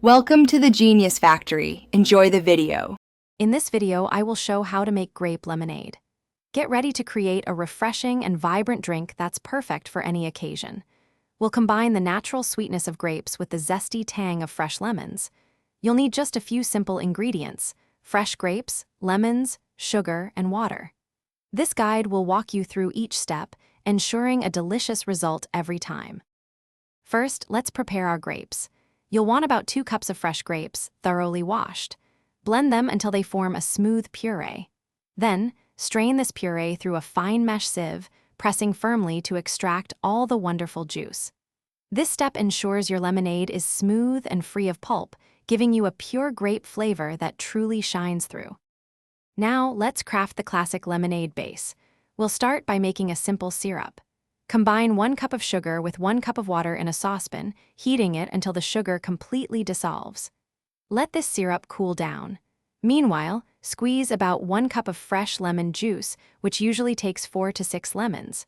Welcome to the Genius Factory. Enjoy the video. In this video, I will show how to make grape lemonade. Get ready to create a refreshing and vibrant drink that's perfect for any occasion. We'll combine the natural sweetness of grapes with the zesty tang of fresh lemons. You'll need just a few simple ingredients: fresh grapes, lemons, sugar, and water. This guide will walk you through each step, ensuring a delicious result every time. First, let's prepare our grapes. You'll want about 2 cups of fresh grapes, thoroughly washed. Blend them until they form a smooth puree. Then, strain this puree through a fine mesh sieve, pressing firmly to extract all the wonderful juice. This step ensures your lemonade is smooth and free of pulp, giving you a pure grape flavor that truly shines through. Now, let's craft the classic lemonade base. We'll start by making a simple syrup. Combine 1 cup of sugar with 1 cup of water in a saucepan, heating it until the sugar completely dissolves. Let this syrup cool down. Meanwhile, squeeze about 1 cup of fresh lemon juice, which usually takes 4 to 6 lemons.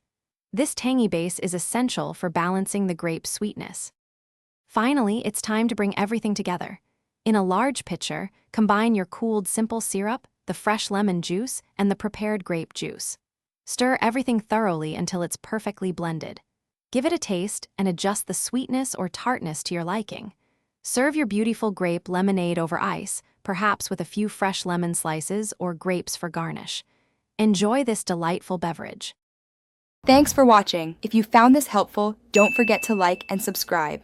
This tangy base is essential for balancing the grape sweetness. Finally, it's time to bring everything together. In a large pitcher, combine your cooled simple syrup, the fresh lemon juice, and the prepared grape juice. Stir everything thoroughly until it's perfectly blended. Give it a taste and adjust the sweetness or tartness to your liking. Serve your beautiful grape lemonade over ice, perhaps with a few fresh lemon slices or grapes for garnish. Enjoy this delightful beverage. Thanks for watching. If you found this helpful, don't forget to like and subscribe.